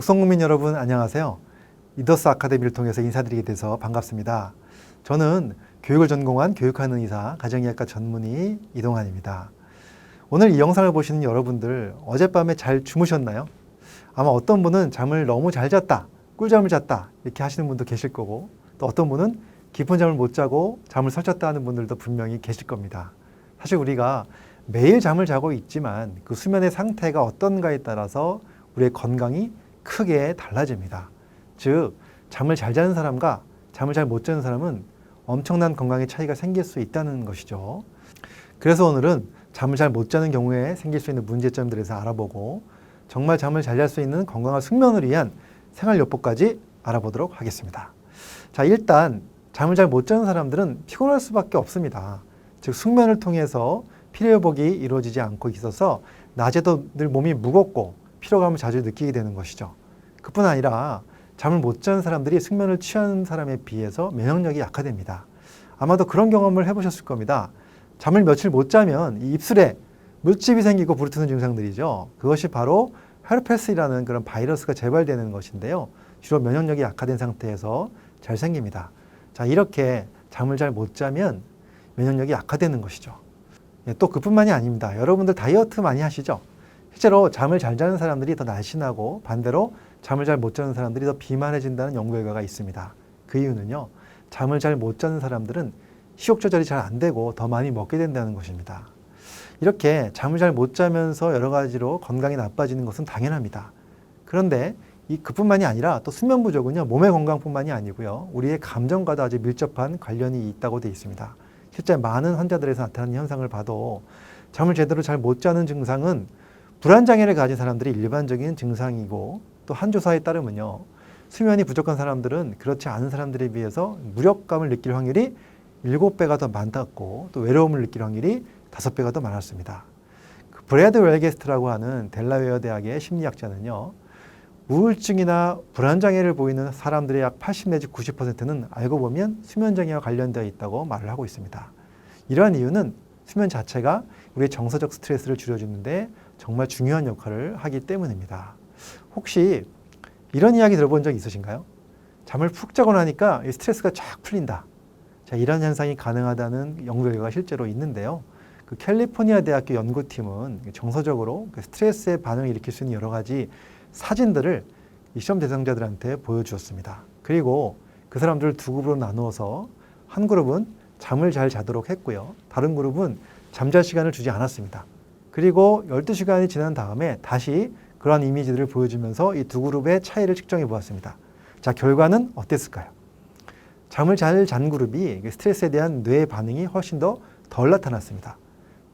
국성국민 여러분 안녕하세요. 이더스 아카데미를 통해서 인사드리게 돼서 반갑습니다. 저는 교육을 전공한 교육하는 의사, 가정의학과 전문의 이동환입니다. 오늘 이 영상을 보시는 여러분들 어젯밤에 잘 주무셨나요? 아마 어떤 분은 잠을 너무 잘 잤다, 꿀잠을 잤다 이렇게 하시는 분도 계실 거고, 또 어떤 분은 깊은 잠을 못 자고 잠을 설쳤다 하는 분들도 분명히 계실 겁니다. 사실 우리가 매일 잠을 자고 있지만 그 수면의 상태가 어떤가에 따라서 우리의 건강이 크게 달라집니다. 즉, 잠을 잘 자는 사람과 잠을 잘 못 자는 사람은 엄청난 건강의 차이가 생길 수 있다는 것이죠. 그래서 오늘은 잠을 잘 못 자는 경우에 생길 수 있는 문제점들에 대해서 알아보고, 정말 잠을 잘 잘 수 있는 건강한 숙면을 위한 생활요법까지 알아보도록 하겠습니다. 자, 일단 잠을 잘 못 자는 사람들은 피곤할 수밖에 없습니다. 즉, 숙면을 통해서 피로회복이 이루어지지 않고 있어서 낮에도 늘 몸이 무겁고 피로감을 자주 느끼게 되는 것이죠. 그뿐 아니라 잠을 못 자는 사람들이 숙면을 취하는 사람에 비해서 면역력이 약화됩니다. 아마도 그런 경험을 해보셨을 겁니다. 잠을 며칠 못 자면 이 입술에 물집이 생기고 부르트는 증상들이죠. 그것이 바로 헤르페스라는 그런 바이러스가 재발되는 것인데요. 주로 면역력이 약화된 상태에서 잘 생깁니다. 자, 이렇게 잠을 잘 못 자면 면역력이 약화되는 것이죠. 또 그뿐만이 아닙니다. 여러분들 다이어트 많이 하시죠? 실제로 잠을 잘 자는 사람들이 더 날씬하고 반대로 잠을 잘 못 자는 사람들이 더 비만해진다는 연구 결과가 있습니다. 그 이유는요, 잠을 잘 못 자는 사람들은 식욕 조절이 잘 안 되고 더 많이 먹게 된다는 것입니다. 이렇게 잠을 잘 못 자면서 여러 가지로 건강이 나빠지는 것은 당연합니다. 그런데 그뿐만이 아니라 또 수면 부족은요, 몸의 건강뿐만이 아니고요, 우리의 감정과도 아주 밀접한 관련이 있다고 되어 있습니다. 실제 많은 환자들에서 나타나는 현상을 봐도 잠을 제대로 잘 못 자는 증상은 불안장애를 가진 사람들이 일반적인 증상이고, 또 한 조사에 따르면요, 수면이 부족한 사람들은 그렇지 않은 사람들에 비해서 무력감을 느낄 확률이 7배가 더 많았고, 또 외로움을 느낄 확률이 5배가 더 많았습니다. 브래드 웰게스트라고 하는 델라웨어 대학의 심리학자는요, 우울증이나 불안장애를 보이는 사람들의 약 80 내지 90%는 알고 보면 수면장애와 관련되어 있다고 말을 하고 있습니다. 이러한 이유는 수면 자체가 우리의 정서적 스트레스를 줄여주는데 정말 중요한 역할을 하기 때문입니다. 혹시 이런 이야기 들어본 적 있으신가요? 잠을 푹 자고 나니까 스트레스가 쫙 풀린다. 자, 이런 현상이 가능하다는 연구 결과가 실제로 있는데요. 그 캘리포니아 대학교 연구팀은 정서적으로 스트레스의 반응을 일으킬 수 있는 여러 가지 사진들을 이 시험 대상자들한테 보여주었습니다. 그리고 그 사람들을 두 그룹으로 나누어서 한 그룹은 잠을 잘 자도록 했고요. 다른 그룹은 잠잘 시간을 주지 않았습니다. 그리고 12시간이 지난 다음에 다시 그러한 이미지들을 보여주면서 이 두 그룹의 차이를 측정해 보았습니다. 자, 결과는 어땠을까요? 잠을 잘 잔 그룹이 스트레스에 대한 뇌의 반응이 훨씬 더 덜 나타났습니다.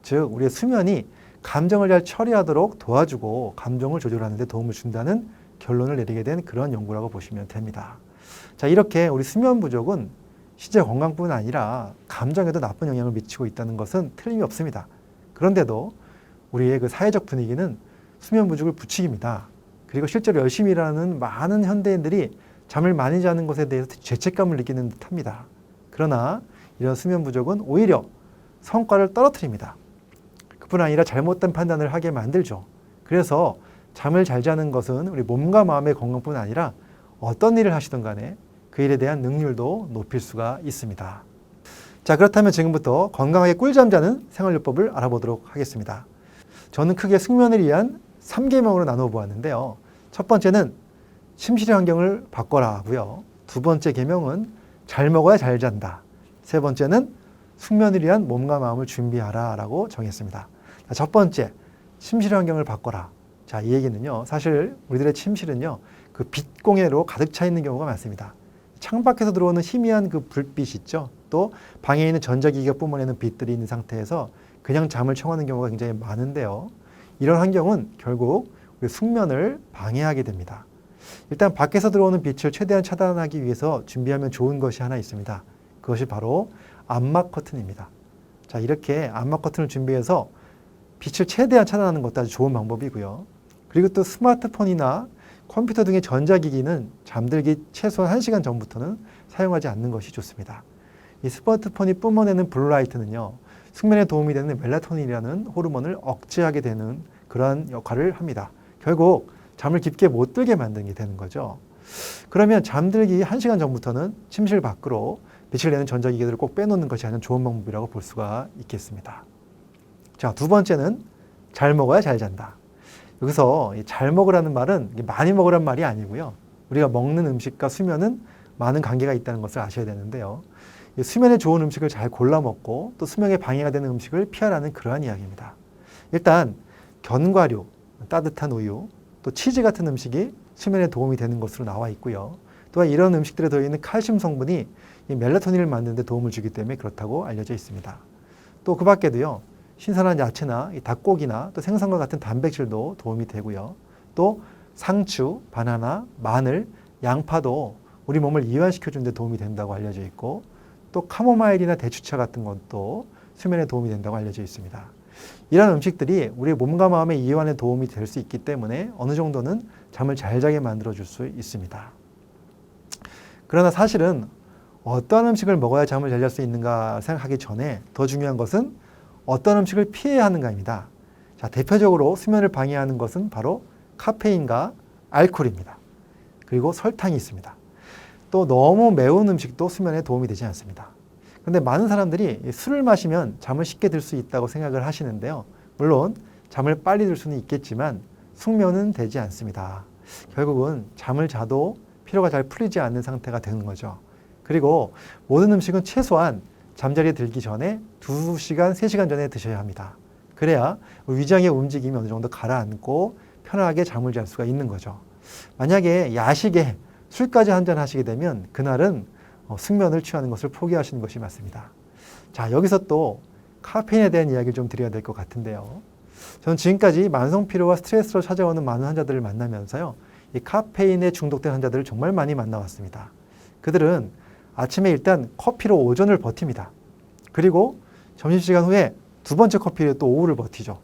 즉, 우리의 수면이 감정을 잘 처리하도록 도와주고 감정을 조절하는 데 도움을 준다는 결론을 내리게 된 그런 연구라고 보시면 됩니다. 자, 이렇게 우리 수면 부족은 신체 건강뿐 아니라 감정에도 나쁜 영향을 미치고 있다는 것은 틀림이 없습니다. 그런데도 우리의 그 사회적 분위기는 수면 부족을 부추깁니다. 그리고 실제로 열심히 일하는 많은 현대인들이 잠을 많이 자는 것에 대해서 죄책감을 느끼는 듯합니다. 그러나 이런 수면 부족은 오히려 성과를 떨어뜨립니다. 그뿐 아니라 잘못된 판단을 하게 만들죠. 그래서 잠을 잘 자는 것은 우리 몸과 마음의 건강뿐 아니라 어떤 일을 하시든 간에 그 일에 대한 능률도 높일 수가 있습니다. 자, 그렇다면 지금부터 건강하게 꿀잠 자는 생활요법을 알아보도록 하겠습니다. 저는 크게 숙면을 위한 3계명으로 나누어 보았는데요. 첫 번째는 침실의 환경을 바꿔라 하고요. 두 번째 계명은 잘 먹어야 잘 잔다. 세 번째는 숙면을 위한 몸과 마음을 준비하라 라고 정했습니다. 자, 첫 번째, 침실의 환경을 바꿔라. 자, 이 얘기는요, 사실 우리들의 침실은요, 그 빛공해로 가득 차 있는 경우가 많습니다. 창밖에서 들어오는 희미한 그 불빛 있죠. 또 방에 있는 전자기기가 뿜어내는 빛들이 있는 상태에서 그냥 잠을 청하는 경우가 굉장히 많은데요. 이런 환경은 결국 우리 숙면을 방해하게 됩니다. 일단 밖에서 들어오는 빛을 최대한 차단하기 위해서 준비하면 좋은 것이 하나 있습니다. 그것이 바로 암막 커튼입니다. 자, 이렇게 암막 커튼을 준비해서 빛을 최대한 차단하는 것도 아주 좋은 방법이고요. 그리고 또 스마트폰이나 컴퓨터 등의 전자기기는 잠들기 최소한 1시간 전부터는 사용하지 않는 것이 좋습니다. 이 스마트폰이 뿜어내는 블루라이트는요, 숙면에 도움이 되는 멜라토닌이라는 호르몬을 억제하게 되는 그러한 역할을 합니다. 결국 잠을 깊게 못 들게 만드는 게 되는 거죠. 그러면 잠들기 1시간 전부터는 침실 밖으로 빛을 내는 전자기기들을 꼭 빼놓는 것이 가장 좋은 방법이라고 볼 수가 있겠습니다. 자, 두 번째는 잘 먹어야 잘 잔다. 여기서 잘 먹으라는 말은 많이 먹으란 말이 아니고요. 우리가 먹는 음식과 수면은 많은 관계가 있다는 것을 아셔야 되는데요. 수면에 좋은 음식을 잘 골라 먹고 또 수면에 방해가 되는 음식을 피하라는 그러한 이야기입니다. 일단 견과류, 따뜻한 우유, 또 치즈 같은 음식이 수면에 도움이 되는 것으로 나와 있고요. 또한 이런 음식들에 들어있는 칼슘 성분이 이 멜라토닌을 만드는 데 도움을 주기 때문에 그렇다고 알려져 있습니다. 또 그 밖에도요. 신선한 야채나 닭고기나 또 생선과 같은 단백질도 도움이 되고요. 또 상추, 바나나, 마늘, 양파도 우리 몸을 이완시켜주는 데 도움이 된다고 알려져 있고 또 카모마일이나 대추차 같은 것도 수면에 도움이 된다고 알려져 있습니다. 이러한 음식들이 우리 몸과 마음의 이완에 도움이 될 수 있기 때문에 어느 정도는 잠을 잘 자게 만들어줄 수 있습니다. 그러나 사실은 어떤 음식을 먹어야 잠을 잘 잘 수 있는가 생각하기 전에 더 중요한 것은 어떤 음식을 피해야 하는가입니다. 자, 대표적으로 수면을 방해하는 것은 바로 카페인과 알코올입니다. 그리고 설탕이 있습니다. 또 너무 매운 음식도 수면에 도움이 되지 않습니다. 그런데 많은 사람들이 술을 마시면 잠을 쉽게 들 수 있다고 생각을 하시는데요. 물론 잠을 빨리 들 수는 있겠지만 숙면은 되지 않습니다. 결국은 잠을 자도 피로가 잘 풀리지 않는 상태가 되는 거죠. 그리고 모든 음식은 최소한 잠자리에 들기 전에 2시간, 3시간 전에 드셔야 합니다. 그래야 위장의 움직임이 어느 정도 가라앉고 편하게 잠을 잘 수가 있는 거죠. 만약에 야식에 술까지 한잔 하시게 되면 그날은 숙면을 취하는 것을 포기하시는 것이 맞습니다. 자, 여기서 또 카페인에 대한 이야기를 좀 드려야 될 것 같은데요. 저는 지금까지 만성 피로와 스트레스로 찾아오는 많은 환자들을 만나면서요. 이 카페인에 중독된 환자들을 정말 많이 만나왔습니다. 그들은 아침에 일단 커피로 오전을 버팁니다. 그리고 점심시간 후에 두 번째 커피로 또 오후를 버티죠.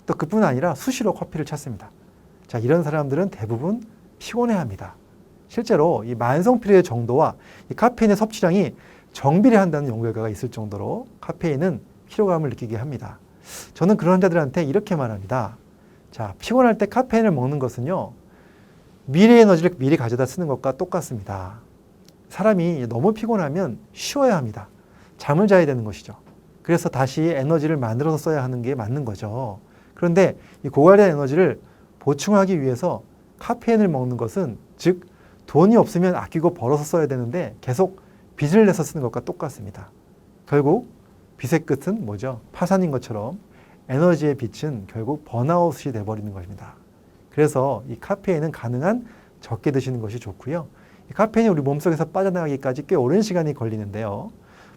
또 그뿐 아니라 수시로 커피를 찾습니다. 자, 이런 사람들은 대부분 피곤해합니다. 실제로 이 만성 피로의 정도와 이 카페인의 섭취량이 정비례한다는 연구 결과가 있을 정도로 카페인은 피로감을 느끼게 합니다. 저는 그런 환자들한테 이렇게 말합니다. 자, 피곤할 때 카페인을 먹는 것은요, 미래 에너지를 미리 가져다 쓰는 것과 똑같습니다. 사람이 너무 피곤하면 쉬어야 합니다. 잠을 자야 되는 것이죠. 그래서 다시 에너지를 만들어서 써야 하는 게 맞는 거죠. 그런데 이 고갈된 에너지를 보충하기 위해서 카페인을 먹는 것은 즉 돈이 없으면 아끼고 벌어서 써야 되는데 계속 빚을 내서 쓰는 것과 똑같습니다. 결국 빚의 끝은 뭐죠? 파산인 것처럼 에너지의 빚은 결국 번아웃이 돼버리는 것입니다. 그래서 이 카페인은 가능한 적게 드시는 것이 좋고요. 이 카페인이 우리 몸속에서 빠져나가기까지 꽤 오랜 시간이 걸리는데요.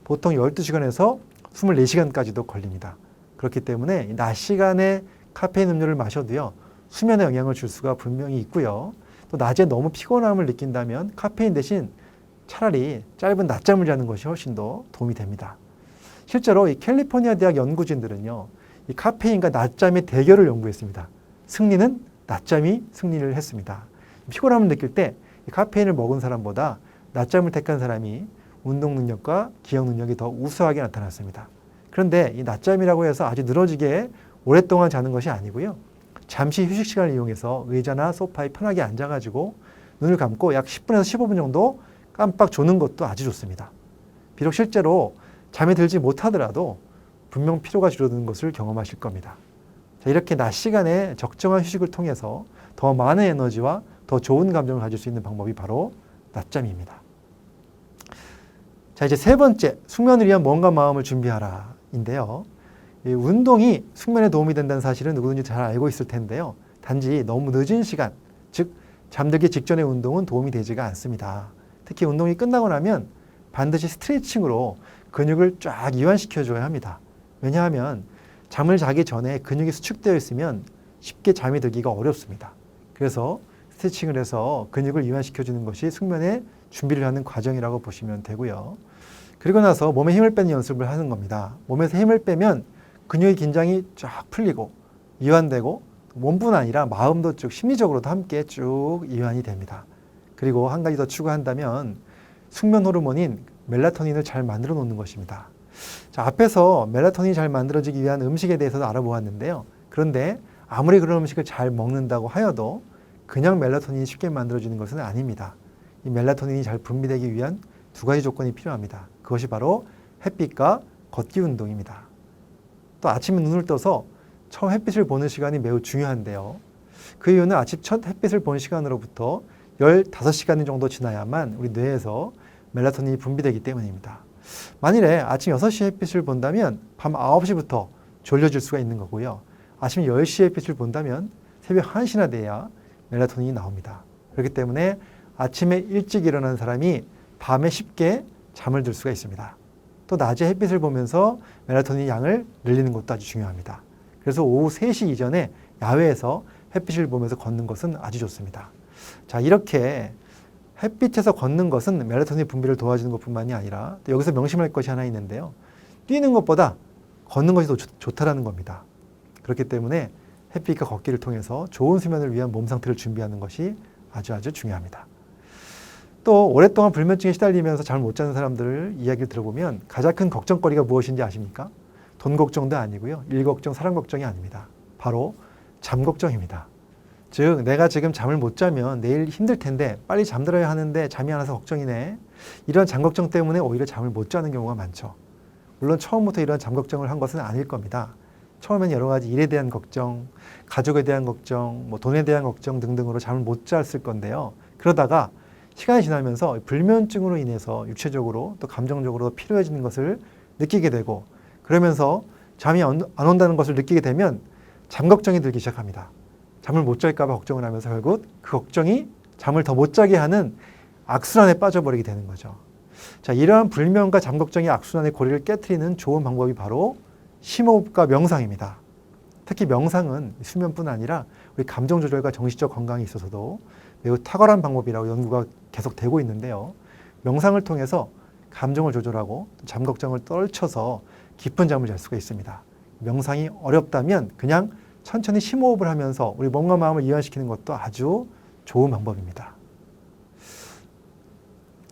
보통 12시간에서 24시간까지도 걸립니다. 그렇기 때문에 낮 시간에 카페인 음료를 마셔도요. 수면에 영향을 줄 수가 분명히 있고요. 또 낮에 너무 피곤함을 느낀다면 카페인 대신 차라리 짧은 낮잠을 자는 것이 훨씬 더 도움이 됩니다. 실제로 이 캘리포니아 대학 연구진들은요. 이 카페인과 낮잠의 대결을 연구했습니다. 승리는 낮잠이 승리를 했습니다. 피곤함을 느낄 때 이 카페인을 먹은 사람보다 낮잠을 택한 사람이 운동 능력과 기억 능력이 더 우수하게 나타났습니다. 그런데 이 낮잠이라고 해서 아주 늘어지게 오랫동안 자는 것이 아니고요. 잠시 휴식 시간을 이용해서 의자나 소파에 편하게 앉아가지고 눈을 감고 약 10분에서 15분 정도 깜빡 조는 것도 아주 좋습니다. 비록 실제로 잠에 들지 못하더라도 분명 피로가 줄어드는 것을 경험하실 겁니다. 자, 이렇게 낮 시간에 적정한 휴식을 통해서 더 많은 에너지와 더 좋은 감정을 가질 수 있는 방법이 바로 낮잠입니다. 자, 이제 세 번째, 숙면을 위한 몸과 마음을 준비하라 인데요. 이 운동이 숙면에 도움이 된다는 사실은 누구든지 잘 알고 있을 텐데요. 단지 너무 늦은 시간, 즉 잠들기 직전의 운동은 도움이 되지가 않습니다. 특히 운동이 끝나고 나면 반드시 스트레칭으로 근육을 쫙 이완시켜줘야 합니다. 왜냐하면 잠을 자기 전에 근육이 수축되어 있으면 쉽게 잠이 들기가 어렵습니다. 그래서 스트레칭을 해서 근육을 이완시켜주는 것이 숙면에 준비를 하는 과정이라고 보시면 되고요. 그리고 나서 몸에 힘을 빼는 연습을 하는 겁니다. 몸에서 힘을 빼면 근육의 긴장이 쫙 풀리고 이완되고 몸뿐 아니라 마음도 쭉 심리적으로도 함께 쭉 이완이 됩니다. 그리고 한 가지 더 추가한다면 숙면 호르몬인 멜라토닌을 잘 만들어 놓는 것입니다. 자, 앞에서 멜라토닌이 잘 만들어지기 위한 음식에 대해서도 알아보았는데요. 그런데 아무리 그런 음식을 잘 먹는다고 하여도 그냥 멜라토닌이 쉽게 만들어지는 것은 아닙니다. 이 멜라토닌이 잘 분비되기 위한 두 가지 조건이 필요합니다. 그것이 바로 햇빛과 걷기 운동입니다. 또 아침에 눈을 떠서 처음 햇빛을 보는 시간이 매우 중요한데요. 그 이유는 아침 첫 햇빛을 본 시간으로부터 15시간 정도 지나야만 우리 뇌에서 멜라토닌이 분비되기 때문입니다. 만일에 아침 6시에 햇빛을 본다면 밤 9시부터 졸려질 수가 있는 거고요. 아침 10시에 햇빛을 본다면 새벽 1시나 돼야 멜라토닌이 나옵니다. 그렇기 때문에 아침에 일찍 일어나는 사람이 밤에 쉽게 잠을 들 수가 있습니다. 또 낮에 햇빛을 보면서 멜라토닌 양을 늘리는 것도 아주 중요합니다. 그래서 오후 3시 이전에 야외에서 햇빛을 보면서 걷는 것은 아주 좋습니다. 자, 이렇게 햇빛에서 걷는 것은 멜라토닌 분비를 도와주는 것뿐만이 아니라 또 여기서 명심할 것이 하나 있는데요. 뛰는 것보다 걷는 것이 더 좋다라는 겁니다. 그렇기 때문에 햇빛과 걷기를 통해서 좋은 수면을 위한 몸 상태를 준비하는 것이 아주 중요합니다. 또 오랫동안 불면증에 시달리면서 잠을 못 자는 사람들 이야기를 들어보면 가장 큰 걱정거리가 무엇인지 아십니까? 돈 걱정도 아니고요. 일 걱정, 사람 걱정이 아닙니다. 바로 잠 걱정입니다. 즉 내가 지금 잠을 못 자면 내일 힘들 텐데 빨리 잠들어야 하는데 잠이 안 와서 걱정이네. 이런 잠 걱정 때문에 오히려 잠을 못 자는 경우가 많죠. 물론 처음부터 이런 잠 걱정을 한 것은 아닐 겁니다. 처음엔 여러 가지 일에 대한 걱정, 가족에 대한 걱정, 돈에 대한 걱정 등등으로 잠을 못 잤을 건데요. 그러다가 시간이 지나면서 불면증으로 인해서 육체적으로 또 감정적으로 피로해지는 것을 느끼게 되고 그러면서 잠이 안 온다는 것을 느끼게 되면 잠 걱정이 들기 시작합니다. 잠을 못 잘까 봐 걱정을 하면서 결국 그 걱정이 잠을 더 못 자게 하는 악순환에 빠져버리게 되는 거죠. 자, 이러한 불면과 잠 걱정이 악순환의 고리를 깨트리는 좋은 방법이 바로 심호흡과 명상입니다. 특히 명상은 수면뿐 아니라 우리 감정 조절과 정신적 건강에 있어서도 매우 탁월한 방법이라고 연구가 계속 되고 있는데요. 명상을 통해서 감정을 조절하고 잠 걱정을 떨쳐서 깊은 잠을 잘 수가 있습니다. 명상이 어렵다면 그냥 천천히 심호흡을 하면서 우리 몸과 마음을 이완시키는 것도 아주 좋은 방법입니다.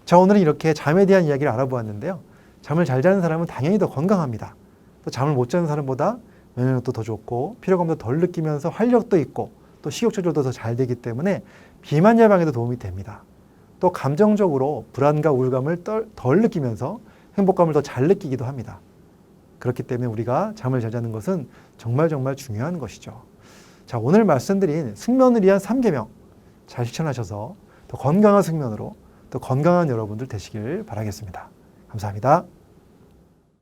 자, 오늘은 이렇게 잠에 대한 이야기를 알아보았는데요. 잠을 잘 자는 사람은 당연히 더 건강합니다. 또 잠을 못 자는 사람보다 면역력도 더 좋고 피로감도 덜 느끼면서 활력도 있고 또 식욕 조절도 더 잘 되기 때문에 비만 예방에도 도움이 됩니다. 또 감정적으로 불안과 우울감을 덜 느끼면서 행복감을 더 잘 느끼기도 합니다. 그렇기 때문에 우리가 잠을 잘 자는 것은 정말 중요한 것이죠. 자, 오늘 말씀드린 숙면을 위한 3계명 잘 실천하셔서 더 건강한 숙면으로 또 건강한 여러분들 되시길 바라겠습니다. 감사합니다.